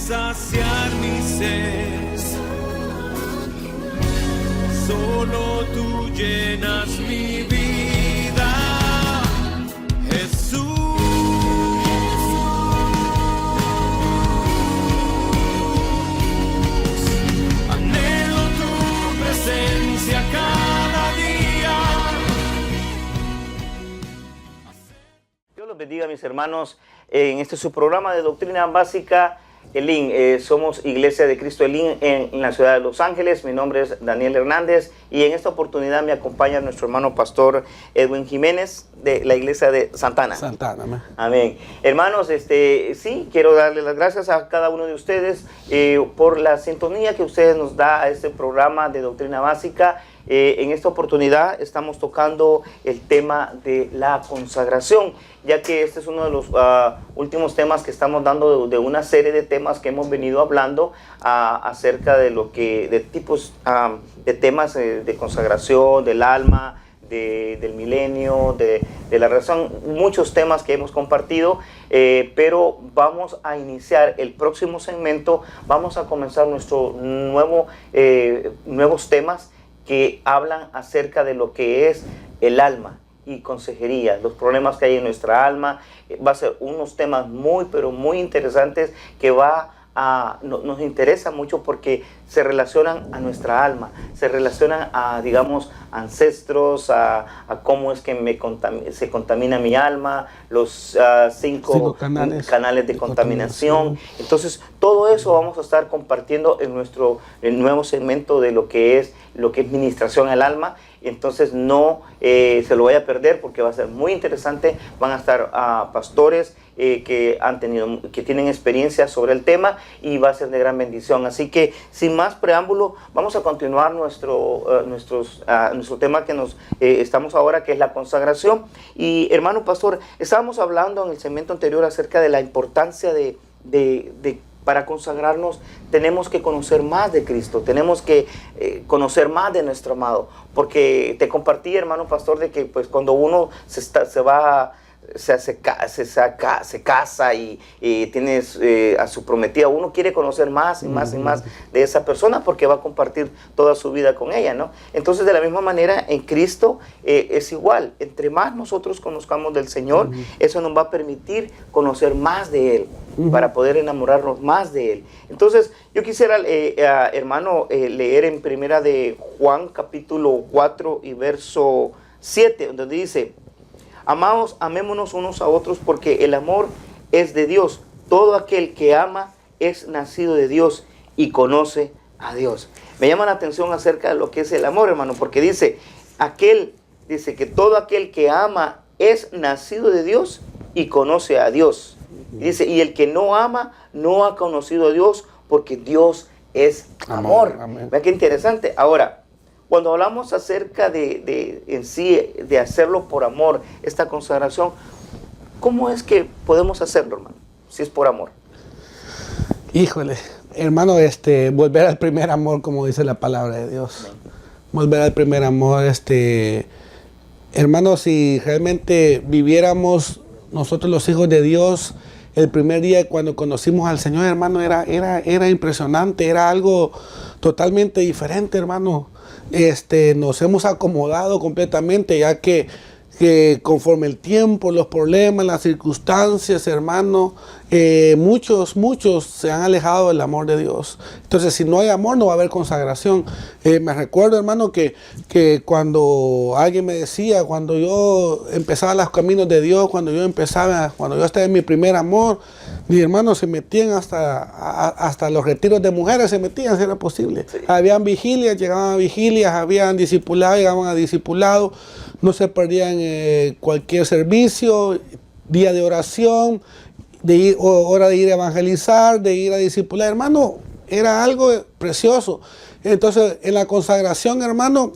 saciar mi sed. Solo tú llenas mi vida, Jesús. Anhelo tu presencia cada día. Dios los bendiga, mis hermanos, en este su programa de Doctrina Básica Elim. Somos Iglesia de Cristo Elim en la ciudad de Los Ángeles. Mi nombre es Daniel Hernández y en esta oportunidad me acompaña nuestro hermano pastor Edwin Jiménez de la Iglesia de Santana. Santana. Amén. Hermanos, sí, quiero darle las gracias a cada uno de ustedes por la sintonía que ustedes nos da a este programa de Doctrina Básica. En esta oportunidad estamos tocando el tema de la consagración, ya que este es uno de los últimos temas que estamos dando de una serie de temas que hemos venido hablando acerca de lo que, de tipos de temas de consagración, del alma, del milenio, de la razón, muchos temas que hemos compartido, pero vamos a iniciar el próximo segmento. Vamos a comenzar nuestro nuevos temas que hablan acerca de lo que es el alma y consejería, los problemas que hay en nuestra alma. Va a ser unos temas muy, pero muy interesantes que nos interesa mucho porque se relacionan a nuestra alma, se relacionan a, digamos, ancestros, a cómo es que se contamina mi alma, los cinco canales de contaminación. Entonces, todo eso vamos a estar compartiendo en nuestro nuevo segmento de lo que es ministración al alma. Entonces, no se lo vaya a perder porque va a ser muy interesante. Van a estar pastores que tienen experiencia sobre el tema y va a ser de gran bendición. Así que, sin más preámbulo, vamos a continuar nuestro tema que nos estamos ahora, que es la consagración. Y hermano pastor, estábamos hablando en el segmento anterior acerca de la importancia para consagrarnos. Tenemos que conocer más de Cristo, tenemos que conocer más de nuestro amado, porque te compartí, hermano pastor, de que pues cuando uno se casa y tienes a su prometida, uno quiere conocer más y más y más de esa persona porque va a compartir toda su vida con ella, ¿no? Entonces, de la misma manera, en Cristo es igual. Entre más nosotros conozcamos del Señor, eso nos va a permitir conocer más de Él, para poder enamorarnos más de Él. Entonces, yo quisiera, hermano, leer en primera de Juan, capítulo 4 y verso 7, donde dice: Amados, amémonos unos a otros porque el amor es de Dios. Todo aquel que ama es nacido de Dios y conoce a Dios. Me llama la atención acerca de lo que es el amor, hermano, porque dice que todo aquel que ama es nacido de Dios y conoce a Dios. Dice, y el que no ama no ha conocido a Dios porque Dios es amor. Vean qué interesante. Ahora, cuando hablamos acerca de hacerlo por amor, esta consagración, ¿cómo es que podemos hacerlo, hermano? Si es por amor. Híjole, hermano, volver al primer amor, como dice la palabra de Dios. Amén. Volver al primer amor, hermano, si realmente viviéramos nosotros los hijos de Dios, el primer día cuando conocimos al Señor, hermano, era impresionante, era algo totalmente diferente, hermano. Nos hemos acomodado completamente, ya que conforme el tiempo, los problemas, las circunstancias, hermano, muchos se han alejado del amor de Dios. Entonces, si no hay amor, no va a haber consagración. Me recuerdo, hermano, que cuando alguien me decía, cuando yo empezaba los caminos de Dios, cuando yo estaba en mi primer amor, mis hermanos se metían hasta los retiros de mujeres, se metían si era posible. Sí. Habían vigilias, llegaban a vigilias, habían discipulado, llegaban a discipulado, no se perdían cualquier servicio, día de oración, hora de ir a evangelizar, de ir a discipular. Hermano, era algo precioso. Entonces, en la consagración, hermano,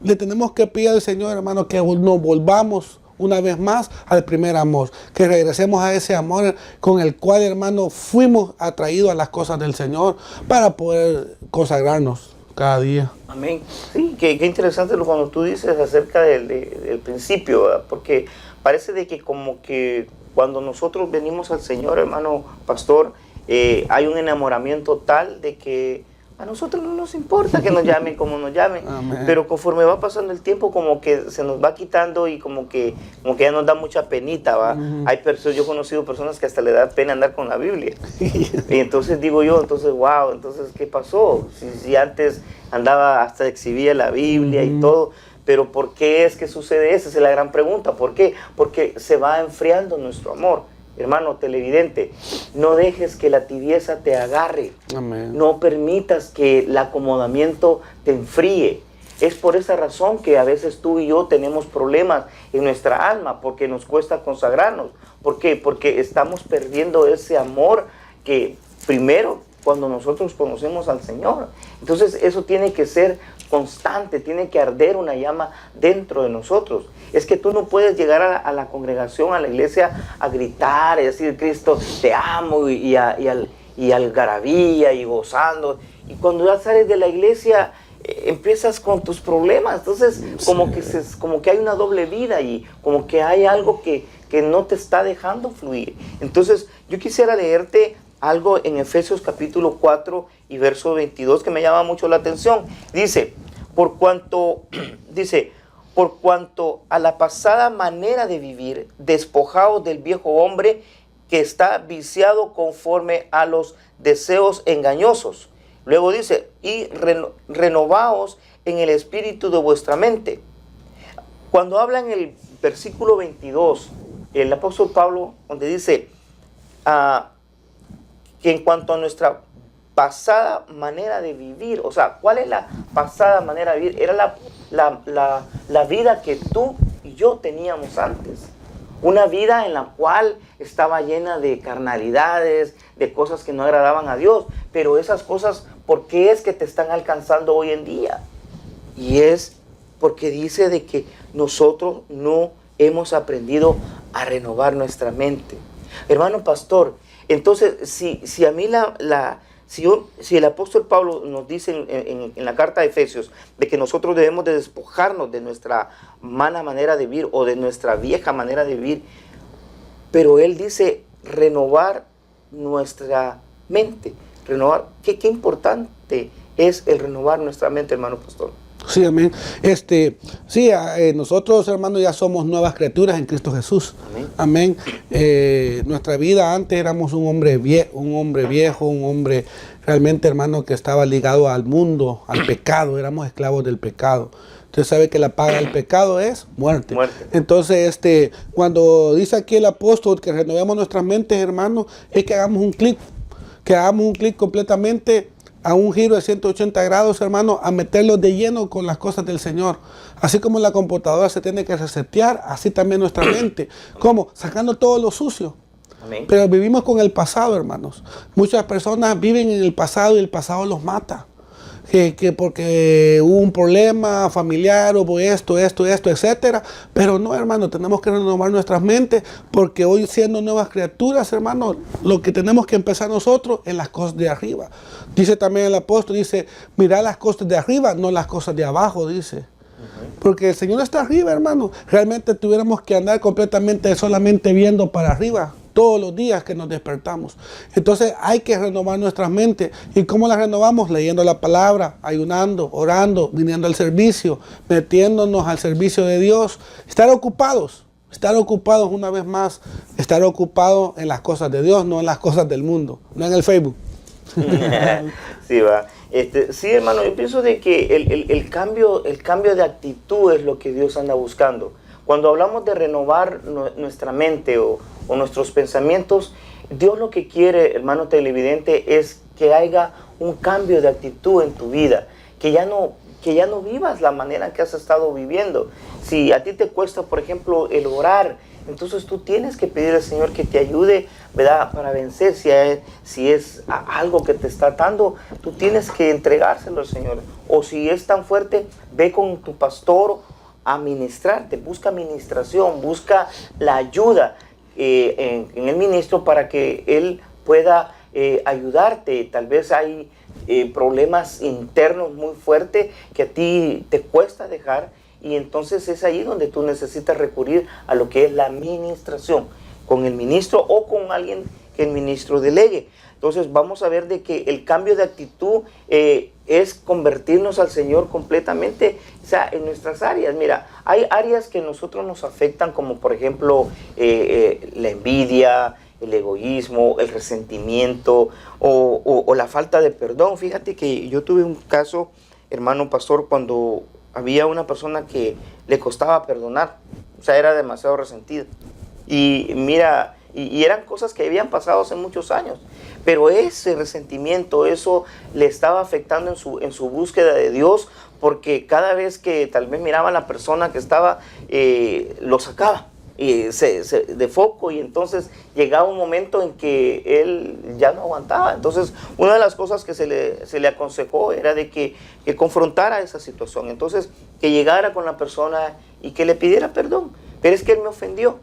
le tenemos que pedir al Señor, hermano, que nos volvamos una vez más al primer amor, que regresemos a ese amor con el cual, hermano, fuimos atraídos a las cosas del Señor para poder consagrarnos cada día. Amén. Sí, qué interesante cuando tú dices acerca del principio, ¿verdad? Porque parece de que como que cuando nosotros venimos al Señor, hermano pastor, hay un enamoramiento tal de que a nosotros no nos importa que nos llamen como nos llamen. Amén. Pero conforme va pasando el tiempo, como que se nos va quitando y como que ya nos da mucha penita, ¿va? Hay personas, yo he conocido personas que hasta le da pena andar con la Biblia. Y entonces digo yo, wow, entonces, ¿qué pasó? Si antes andaba, hasta exhibía la Biblia y todo, pero ¿por qué es que sucede eso? Esa es la gran pregunta. ¿Por qué? Porque se va enfriando nuestro amor. Hermano televidente, no dejes que la tibieza te agarre. Amén. No permitas que el acomodamiento te enfríe. Es por esa razón que a veces tú y yo tenemos problemas en nuestra alma, porque nos cuesta consagrarnos. ¿Por qué? Porque estamos perdiendo ese amor que primero cuando nosotros conocemos al Señor. Entonces eso tiene que ser constante, tiene que arder una llama dentro de nosotros. Es que tú no puedes llegar a la congregación, a la iglesia, a gritar y decir, Cristo, te amo, y algarabía y gozando. Y cuando ya sales de la iglesia, empiezas con tus problemas. Entonces, como que hay una doble vida y como que hay algo que no te está dejando fluir. Entonces, yo quisiera leerte algo en Efesios capítulo 4 y verso 22 que me llama mucho la atención. Dice, por cuanto a la pasada manera de vivir, despojaos del viejo hombre que está viciado conforme a los deseos engañosos. Luego dice, y renovaos en el espíritu de vuestra mente. Cuando habla en el versículo 22, el apóstol Pablo, donde dice que en cuanto a nuestra pasada manera de vivir, o sea, ¿cuál es la pasada manera de vivir? Era la vida que tú y yo teníamos antes. Una vida en la cual estaba llena de carnalidades, de cosas que no agradaban a Dios. Pero esas cosas, ¿por qué es que te están alcanzando hoy en día? Y es porque dice de que nosotros no hemos aprendido a renovar nuestra mente. Hermano pastor, entonces si a mí si el apóstol Pablo nos dice en la carta de Efesios de que nosotros debemos de despojarnos de nuestra mala manera de vivir o de nuestra vieja manera de vivir, pero él dice renovar nuestra mente, renovar, qué importante es el renovar nuestra mente, hermano pastor. Sí, amén. Nosotros, hermanos, ya somos nuevas criaturas en Cristo Jesús. Amén. Nuestra vida antes éramos un hombre viejo, un hombre realmente, hermano, que estaba ligado al mundo, al pecado. Éramos esclavos del pecado. Usted sabe que la paga del pecado es muerte. Entonces, cuando dice aquí el apóstol que renovemos nuestras mentes, hermano, es que hagamos un clic completamente a un giro de 180 grados, hermano, a meterlo de lleno con las cosas del Señor. Así como la computadora se tiene que resetear, así también nuestra mente. ¿Cómo? Sacando todo lo sucio. Amén. Pero vivimos con el pasado, hermanos. Muchas personas viven en el pasado y el pasado los mata. Que porque hubo un problema familiar, hubo esto, etcétera. Pero no, hermano, tenemos que renovar nuestras mentes, porque hoy, siendo nuevas criaturas, hermano, lo que tenemos que empezar nosotros en las cosas de arriba. Dice también el apóstol, dice, mirad las cosas de arriba, no las cosas de abajo, dice. Porque el Señor está arriba, hermano. Realmente tuviéramos que andar completamente solamente viendo para arriba todos los días que nos despertamos. Entonces hay que renovar nuestras mentes. ¿Y cómo las renovamos? Leyendo la palabra, ayunando, orando, viniendo al servicio, metiéndonos al servicio de Dios. Estar ocupados una vez más, estar ocupados en las cosas de Dios, no en las cosas del mundo, no en el Facebook. Sí, va. Sí, hermano, yo pienso de que el cambio de actitud es lo que Dios anda buscando. Cuando hablamos de renovar nuestra mente o nuestros pensamientos, Dios lo que quiere, hermano televidente, es que haya un cambio de actitud en tu vida, que ya no vivas la manera en que has estado viviendo. Si a ti te cuesta, por ejemplo, el orar, entonces tú tienes que pedir al Señor que te ayude, ¿verdad?, para vencer. Si es algo que te está atando, tú tienes que entregárselo al Señor. O si es tan fuerte, ve con tu pastor a ministrarte, busca administración, busca la ayuda en el ministro para que él pueda ayudarte. Tal vez hay problemas internos muy fuertes que a ti te cuesta dejar, y entonces es ahí donde tú necesitas recurrir a lo que es la administración, con el ministro o con alguien que el ministro delegue. Entonces vamos a ver de que el cambio de actitud es convertirnos al Señor completamente, o sea, en nuestras áreas. Mira, hay áreas que a nosotros nos afectan, como por ejemplo la envidia, el egoísmo, el resentimiento o la falta de perdón. Fíjate que yo tuve un caso, hermano pastor, cuando había una persona que le costaba perdonar, o sea, era demasiado resentida. Y mira, y eran cosas que habían pasado hace muchos años, pero ese resentimiento, eso le estaba afectando en su búsqueda de Dios, porque cada vez que tal vez miraba a la persona que estaba, lo sacaba de foco, y entonces llegaba un momento en que él ya no aguantaba. Entonces una de las cosas que se le aconsejó era de que confrontara esa situación, entonces que llegara con la persona y que le pidiera perdón. Pero es que él me ofendió,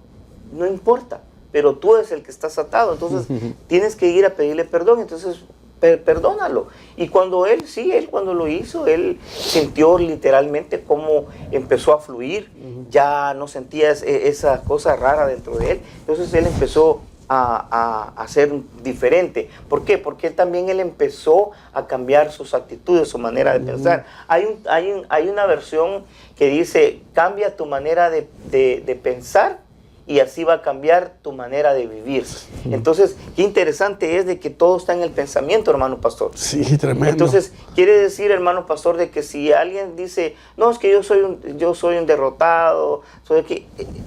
no importa, pero tú eres el que estás atado, entonces tienes que ir a pedirle perdón. Entonces perdónalo. Y cuando él cuando lo hizo, él sintió literalmente cómo empezó a fluir, ya no sentía esa cosa rara dentro de él. Entonces él empezó a ser diferente. ¿Por qué? Porque él empezó a cambiar sus actitudes, su manera de pensar. Hay una versión que dice: cambia tu manera de pensar y así va a cambiar tu manera de vivir. Entonces, qué interesante es de que todo está en el pensamiento, hermano pastor. Sí, tremendo. Entonces, quiere decir, hermano pastor, de que si alguien dice, no, es que yo soy un derrotado,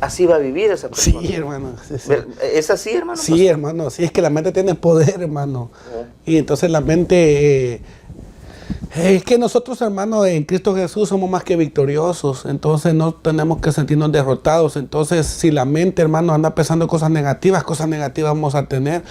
así va a vivir esa persona. Sí, hermano. Sí. ¿Es así, hermano Sí, pastor? hermano. Sí, es que la mente tiene poder, hermano. Y entonces la mente... es que nosotros, hermanos, en Cristo Jesús somos más que victoriosos, entonces no tenemos que sentirnos derrotados. Entonces, si la mente, hermano, anda pensando cosas negativas vamos a tener.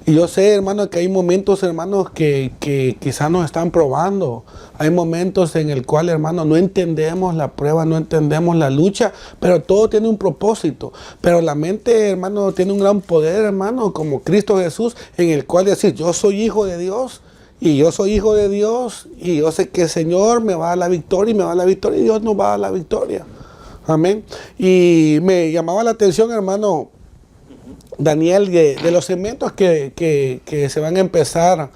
Y yo sé, hermano, que hay momentos, hermanos, que quizás nos están probando. Hay momentos en el cual, hermano, no entendemos la prueba, no entendemos la lucha, pero todo tiene un propósito. Pero la mente, hermano, tiene un gran poder, hermano, como Cristo Jesús, en el cual decir, yo soy hijo de Dios. Y yo soy hijo de Dios, y yo sé que el Señor me va a dar la victoria, y Dios nos va a dar la victoria. Amén. Y me llamaba la atención, hermano Daniel, de los segmentos que se van a empezar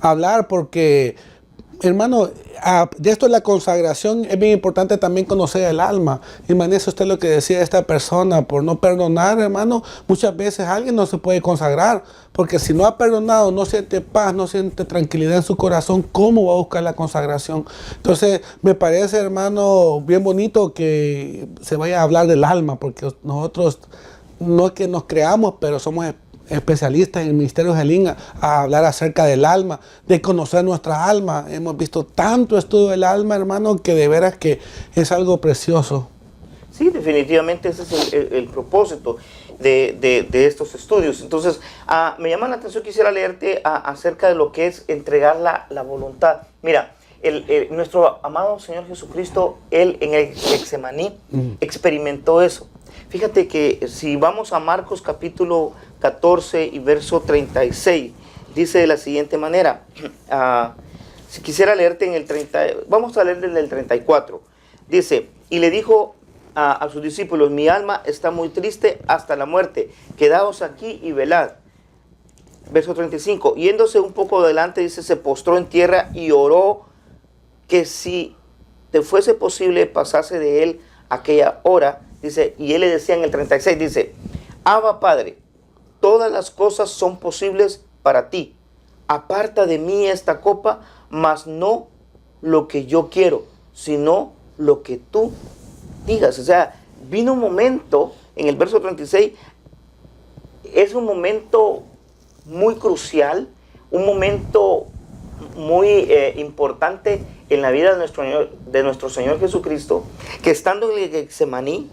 a hablar, porque, hermano, de esto de la consagración es bien importante también conocer el alma. Imagínese usted lo que decía esta persona, por no perdonar, hermano, muchas veces alguien no se puede consagrar, porque si no ha perdonado, no siente paz, no siente tranquilidad en su corazón, ¿cómo va a buscar la consagración? Entonces, me parece, hermano, bien bonito que se vaya a hablar del alma, porque nosotros no es que nos creamos, pero somos especialistas en el ministerio Helín a hablar acerca del alma, de conocer nuestra alma. Hemos visto tanto estudio del alma, hermano, que de veras que es algo precioso. Sí, definitivamente ese es el propósito de estos estudios. Entonces, me llama la atención, quisiera leerte acerca de lo que es entregar la voluntad. Mira, nuestro amado Señor Jesucristo, Él en el Getsemaní experimentó eso. Fíjate que si vamos a Marcos capítulo 14 y verso 36, dice de la siguiente manera, si quisiera leerte en el 30, vamos a leer desde el 34, dice, y le dijo a sus discípulos, mi alma está muy triste hasta la muerte, quedaos aquí y velad. Verso 35, yéndose un poco adelante, dice, se postró en tierra y oró que si te fuese posible pasase de él aquella hora. Dice, y él le decía en el 36, dice, Abba Padre, todas las cosas son posibles para ti. Aparta de mí esta copa, mas no lo que yo quiero, sino lo que tú digas. O sea, vino un momento, en el verso 36, es un momento muy crucial, un momento muy importante en la vida de nuestro Señor Jesucristo, que estando en el Getsemaní,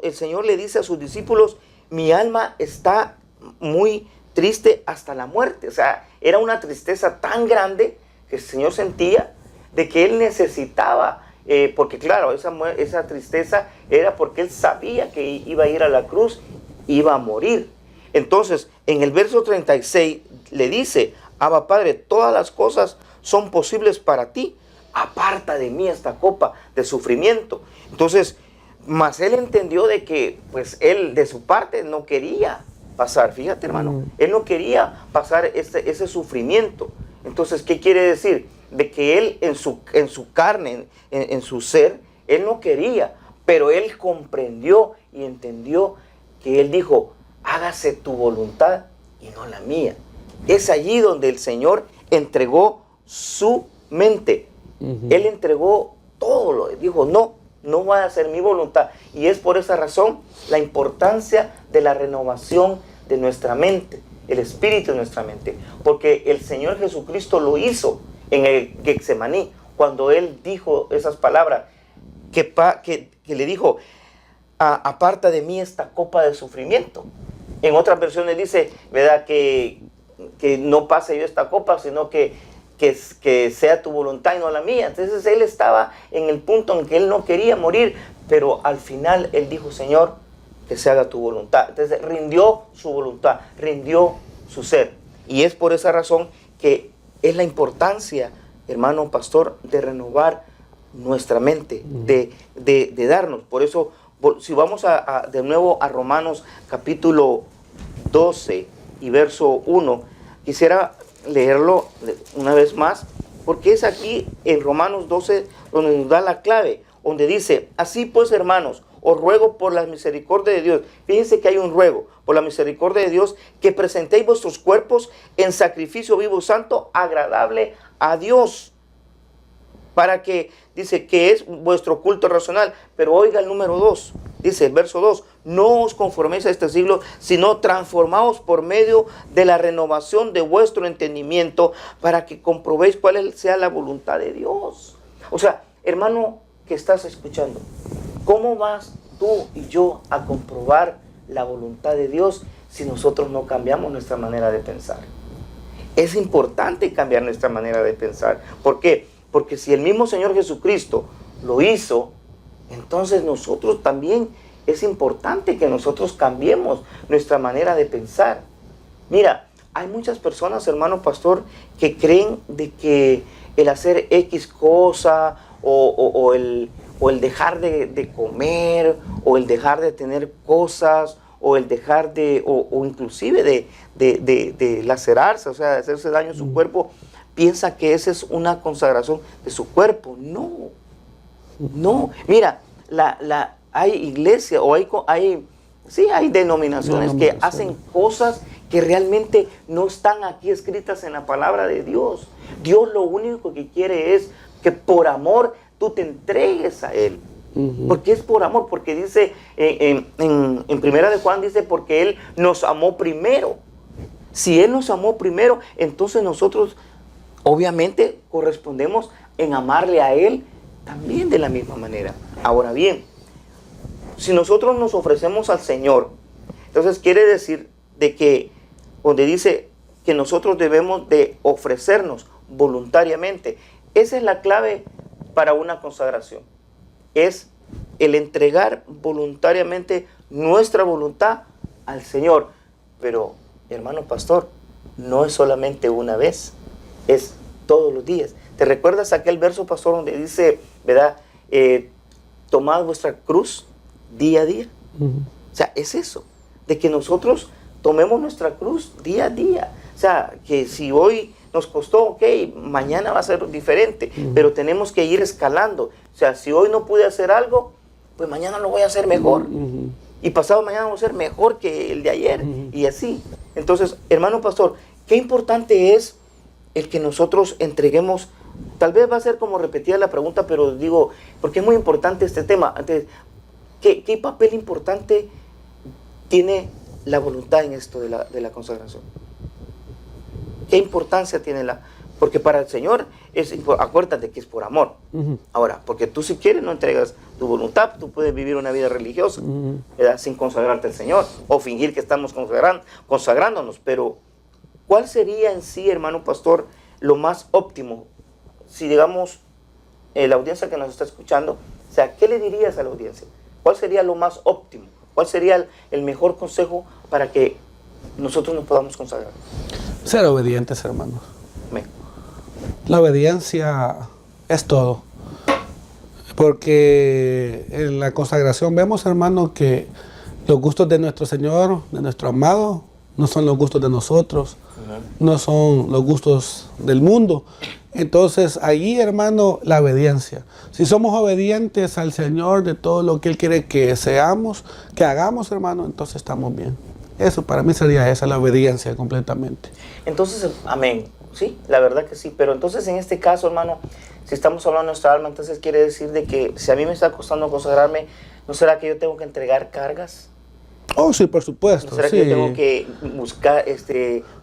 el Señor le dice a sus discípulos, mi alma está muy triste hasta la muerte. O sea, era una tristeza tan grande que el Señor sentía de que Él necesitaba, porque claro, esa tristeza era porque Él sabía que iba a ir a la cruz, iba a morir. Entonces, en el verso 36 le dice, Abba Padre, todas las cosas son posibles para ti, aparta de mí esta copa de sufrimiento. Entonces, mas él entendió de que, pues él de su parte no quería pasar. Fíjate, hermano, él no quería pasar ese sufrimiento. Entonces, ¿qué quiere decir? De que él en su carne, en su ser, él no quería, pero él comprendió y entendió que él dijo, hágase tu voluntad y no la mía. Es allí donde el Señor entregó su mente. Él entregó todo, dijo, no va a ser mi voluntad. Y es por esa razón la importancia de la renovación de nuestra mente, el espíritu de nuestra mente. Porque el Señor Jesucristo lo hizo en el Getsemaní, cuando Él dijo esas palabras, que le dijo, aparta de mí esta copa de sufrimiento. En otras versiones dice, ¿verdad?, que no pase yo esta copa, sino que sea tu voluntad y no la mía. Entonces él estaba en el punto en que él no quería morir, pero al final él dijo, Señor, que se haga tu voluntad. Entonces rindió su voluntad, rindió su ser. Y es por esa razón que es la importancia, hermano pastor, de renovar nuestra mente, de darnos. Por eso, si vamos de nuevo a Romanos capítulo 12 y verso 1, quisiera leerlo una vez más, porque es aquí en Romanos 12 donde nos da la clave, donde dice, así pues, hermanos, os ruego por la misericordia de Dios. Fíjense que hay un ruego, por la misericordia de Dios, que presentéis vuestros cuerpos en sacrificio vivo, santo, agradable a Dios, para que, dice, que es vuestro culto racional. Pero oiga el número 2, dice, verso 2, no os conforméis a este siglo, sino transformaos por medio de la renovación de vuestro entendimiento, para que comprobéis cuál sea la voluntad de Dios. O sea, hermano que estás escuchando, ¿cómo vas tú y yo a comprobar la voluntad de Dios si nosotros no cambiamos nuestra manera de pensar? Es importante cambiar nuestra manera de pensar. ¿Por qué? Porque si el mismo Señor Jesucristo lo hizo, entonces nosotros también es importante que nosotros cambiemos nuestra manera de pensar. Mira, hay muchas personas, hermano pastor, que creen de que el hacer X cosa o el dejar de comer, o el dejar de tener cosas, o el dejar o inclusive de lacerarse, o sea, de hacerse daño a su cuerpo, piensa que esa es una consagración de su cuerpo. No. Mira, hay iglesias o hay denominaciones que hacen cosas que realmente no están aquí escritas en la palabra de Dios. Dios lo único que quiere es que por amor tú te entregues a Él. Porque es por amor, porque dice en Primera de Juan, dice, porque Él nos amó primero. Si Él nos amó primero, entonces nosotros obviamente correspondemos en amarle a Él también de la misma manera. Ahora bien, si nosotros nos ofrecemos al Señor, entonces quiere decir de que, donde dice que nosotros debemos de ofrecernos voluntariamente, esa es la clave para una consagración. Es el entregar voluntariamente nuestra voluntad al Señor. Pero, hermano pastor, no es solamente una vez, es todos los días. ¿Te recuerdas aquel verso, pastor, donde dice, ¿verdad? Tomad vuestra cruz día a día. O sea, es eso, de que nosotros tomemos nuestra cruz día a día. O sea, que si hoy nos costó, ok, mañana va a ser diferente, pero tenemos que ir escalando. O sea, si hoy no pude hacer algo, pues mañana lo voy a hacer mejor. Y pasado mañana voy a ser mejor que el de ayer. Y así. Entonces, hermano pastor, qué importante es el que nosotros entreguemos. Tal vez va a ser como repetida la pregunta, pero digo, porque es muy importante este tema. Entonces, ¿qué papel importante tiene la voluntad en esto de la consagración? ¿Qué importancia tiene porque para el Señor, acuérdate que es por amor. Ahora, porque tú si quieres no entregas tu voluntad, tú puedes vivir una vida religiosa, sin consagrarte al Señor, o fingir que estamos consagrándonos, pero ¿cuál sería en sí, hermano pastor, lo más óptimo? Si digamos, la audiencia que nos está escuchando, o sea, ¿qué le dirías a la audiencia? ¿Cuál sería lo más óptimo? ¿Cuál sería el mejor consejo para que nosotros nos podamos consagrar? Ser obedientes, hermanos. Amén. La obediencia es todo. Porque en la consagración vemos, hermanos, que los gustos de nuestro Señor, de nuestro amado, no son los gustos de nosotros, no son los gustos del mundo. Entonces, allí, hermano, la obediencia. Si somos obedientes al Señor de todo lo que Él quiere que seamos, que hagamos, hermano, entonces estamos bien. Eso para mí sería esa, la obediencia completamente. Entonces, amén. Sí, la verdad que sí. Pero entonces, en este caso, hermano, si estamos hablando de nuestra alma, entonces quiere decir de que si a mí me está costando consagrarme, ¿no será que yo tengo que entregar cargas? Oh, sí, por supuesto. ¿No será sí. que yo tengo que buscar,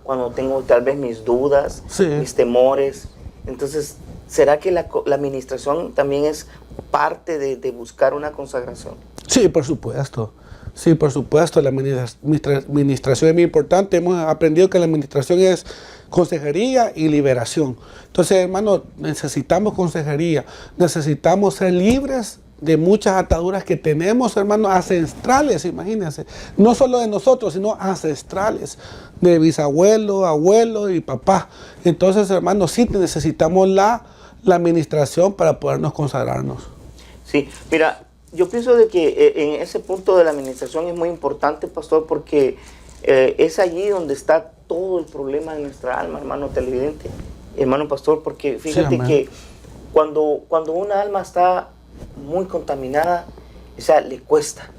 cuando tengo tal vez mis dudas, Sí. mis temores? Entonces, ¿será que la administración también es parte de buscar una consagración? Sí, por supuesto. Sí, por supuesto, la administración es muy importante. Hemos aprendido que la administración es consejería y liberación. Entonces, hermano, necesitamos consejería, necesitamos ser libres de muchas ataduras que tenemos, hermano, ancestrales, imagínense. No solo de nosotros, sino ancestrales, de bisabuelo, abuelo y papá. Entonces, hermano, sí necesitamos la administración para podernos consagrarnos. Sí, mira, yo pienso de que en ese punto de la administración es muy importante, pastor, porque es allí donde está todo el problema de nuestra alma, hermano televidente, hermano pastor, porque fíjate que cuando una alma está muy contaminada, o sea, le cuesta.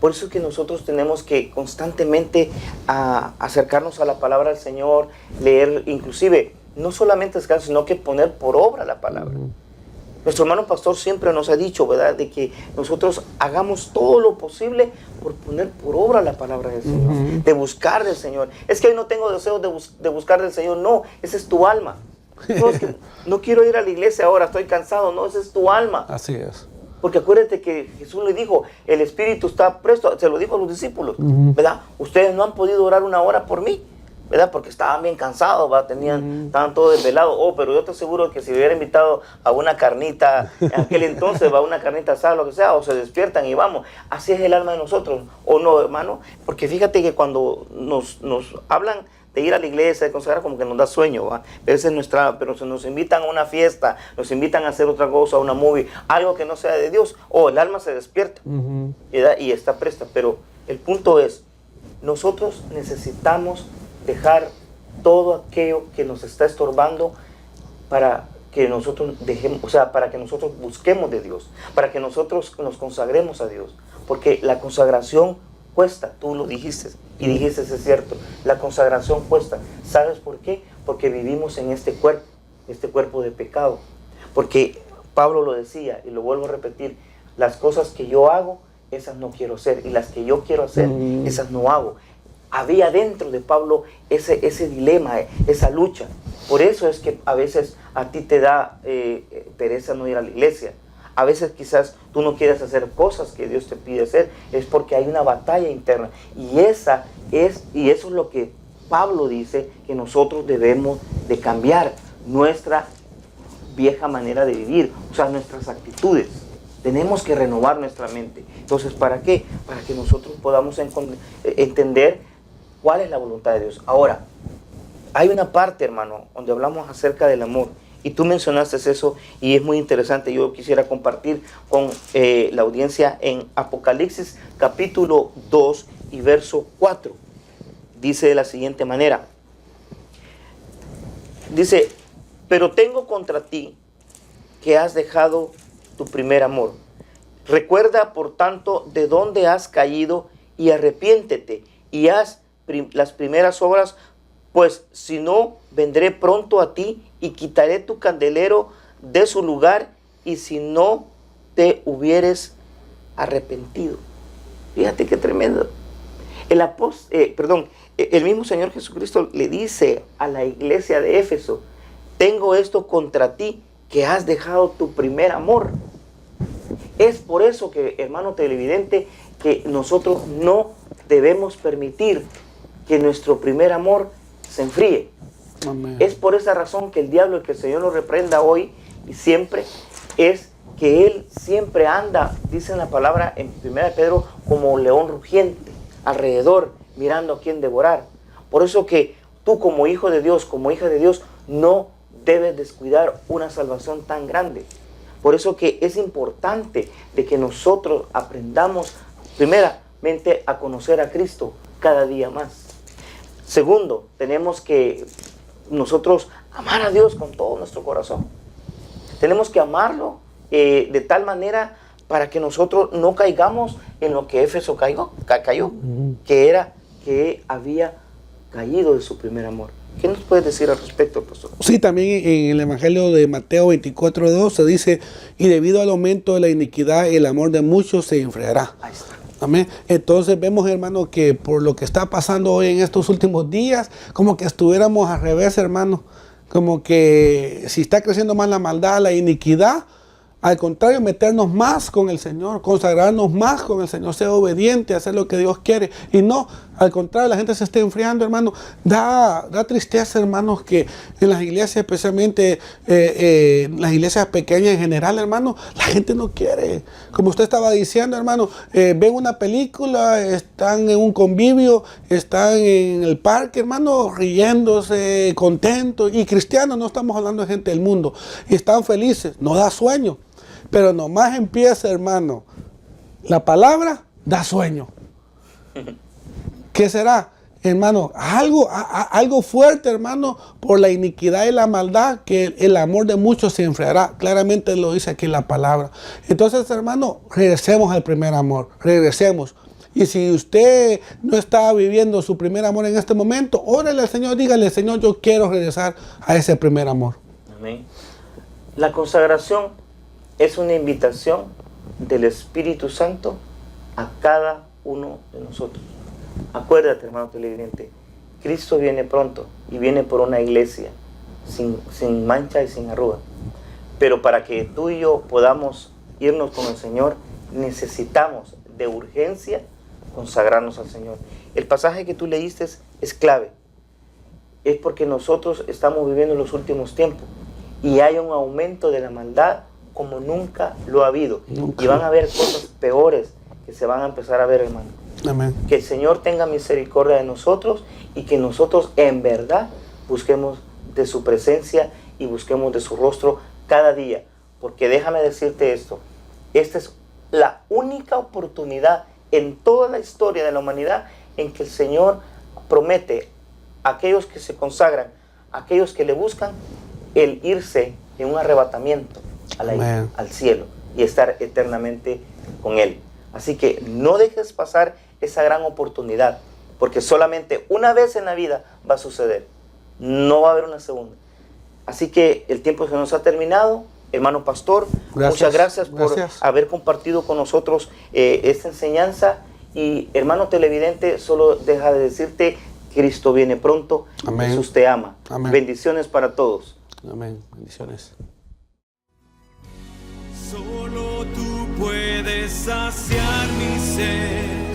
Por eso es que nosotros tenemos que constantemente acercarnos a la palabra del Señor, leer, inclusive, no solamente acercarnos, sino que poner por obra la palabra. Nuestro hermano pastor siempre nos ha dicho, ¿verdad?, de que nosotros hagamos todo lo posible por poner por obra la palabra del Señor, de buscar del Señor. Es que hoy no tengo deseo de buscar del Señor. No, esa es tu alma. No, es que no quiero ir a la iglesia ahora, estoy cansado. No, esa es tu alma. Así es. Porque acuérdate que Jesús le dijo, el Espíritu está presto, se lo dijo a los discípulos, ¿verdad? Ustedes no han podido orar una hora por mí, ¿verdad? Porque estaban bien cansados, ¿verdad? Estaban todos desvelados. Oh, pero yo estoy seguro que si hubiera invitado a una carnita, en aquel entonces, va una carnita asada, lo que sea, o se despiertan y vamos. Así es el alma de nosotros, ¿o no, hermano? Porque fíjate que cuando nos hablan de ir a la iglesia, de consagrar, como que nos da sueño, ¿va? Pero esa es nuestra, pero si nos invitan a una fiesta, nos invitan a hacer otra cosa, a una movie, algo que no sea de Dios, el alma se despierta, ¿verdad? Y está presta. Pero el punto es, nosotros necesitamos dejar todo aquello que nos está estorbando para que nosotros dejemos, o sea, para que nosotros busquemos de Dios, para que nosotros nos consagremos a Dios, porque la consagración cuesta, tú lo dijiste, y dijiste, es cierto, la consagración cuesta. ¿Sabes por qué? Porque vivimos en este cuerpo de pecado, porque Pablo lo decía, y lo vuelvo a repetir, las cosas que yo hago, esas no quiero hacer, y las que yo quiero hacer, esas no hago. Había dentro de Pablo ese dilema, esa lucha. Por eso es que a veces a ti te da pereza no ir a la iglesia. A veces quizás tú no quieres hacer cosas que Dios te pide hacer. Es porque hay una batalla interna. Y eso es lo que Pablo dice que nosotros debemos de cambiar. Nuestra vieja manera de vivir, o sea, nuestras actitudes. Tenemos que renovar nuestra mente. Entonces, ¿para qué? Para que nosotros podamos entender cuál es la voluntad de Dios. Ahora, hay una parte, hermano, donde hablamos acerca del amor. Y tú mencionaste eso y es muy interesante. Yo quisiera compartir con la audiencia en Apocalipsis capítulo 2 y verso 4. Dice de la siguiente manera. Dice, pero tengo contra ti que has dejado tu primer amor. Recuerda, por tanto, de dónde has caído y arrepiéntete y haz las primeras obras, pues si no, vendré pronto a ti y quitaré tu candelero de su lugar, y si no te hubieres arrepentido. Fíjate qué tremendo. El mismo Señor Jesucristo le dice a la iglesia de Éfeso, tengo esto contra ti, que has dejado tu primer amor. Es por eso que, hermano televidente, que nosotros no debemos permitir que nuestro primer amor se enfríe. Amén. Es por esa razón que el diablo, y que el Señor lo reprenda hoy y siempre, es que él siempre anda, dice en la palabra en 1 Pedro, como un león rugiente, alrededor, mirando a quién devorar. Por eso que tú, como hijo de Dios, como hija de Dios, no debes descuidar una salvación tan grande. Por eso que es importante de que nosotros aprendamos primeramente a conocer a Cristo cada día más. Segundo, tenemos que nosotros amar a Dios con todo nuestro corazón. Tenemos que amarlo de tal manera para que nosotros no caigamos en lo que Éfeso cayó, que era que había caído de su primer amor. ¿Qué nos puedes decir al respecto, pastor? Sí, también en el Evangelio de Mateo 24:2 se dice, y debido al aumento de la iniquidad, el amor de muchos se enfriará. Ahí está. Amén. Entonces vemos, hermano, que por lo que está pasando hoy en estos últimos días, como que estuviéramos al revés, hermano. Como que si está creciendo más la maldad, la iniquidad, al contrario, meternos más con el Señor, consagrarnos más con el Señor, ser obediente, hacer lo que Dios quiere. Y no, al contrario, la gente se está enfriando, hermano. Da tristeza, hermanos, que en las iglesias, especialmente las iglesias pequeñas en general, hermano, la gente no quiere. Como usted estaba diciendo, hermano, ven una película, están en un convivio, están en el parque, hermano, riéndose, contentos. Y cristianos, no estamos hablando de gente del mundo. Y están felices, no da sueño. Pero nomás empieza, hermano, la palabra da sueño. ¿Qué será, hermano? Algo fuerte, hermano, por la iniquidad y la maldad, que el amor de muchos se enfriará. Claramente lo dice aquí la palabra. Entonces, hermano, regresemos al primer amor. Regresemos. Y si usted no está viviendo su primer amor en este momento, órale al Señor, dígale, Señor, yo quiero regresar a ese primer amor. Amén. La consagración es una invitación del Espíritu Santo a cada uno de nosotros. Acuérdate, hermano televidente, Cristo viene pronto y viene por una iglesia sin mancha y sin arruga. Pero para que tú y yo podamos irnos con el Señor, necesitamos de urgencia consagrarnos al Señor. El pasaje que tú leíste es clave. Es porque nosotros estamos viviendo los últimos tiempos y hay un aumento de la maldad como nunca lo ha habido. Nunca. Y van a haber cosas peores que se van a empezar a ver, hermano. Amén. Que el Señor tenga misericordia de nosotros y que nosotros en verdad busquemos de su presencia y busquemos de su rostro cada día. Porque déjame decirte esto, esta es la única oportunidad en toda la historia de la humanidad en que el Señor promete a aquellos que se consagran, a aquellos que le buscan, el irse en un arrebatamiento al cielo y estar eternamente con Él. Así que no dejes pasar esa gran oportunidad, porque solamente una vez en la vida va a suceder, no va a haber una segunda. Así que el tiempo se nos ha terminado. Hermano pastor, muchas gracias por haber compartido con nosotros esta enseñanza. Y hermano televidente, solo deja de decirte, Cristo viene pronto. Amén. Jesús te ama. Amén. Bendiciones para todos. Amén. Bendiciones. Solo tú puedes saciar mi sed.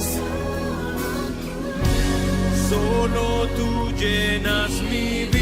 Solo tú llenas mi vida.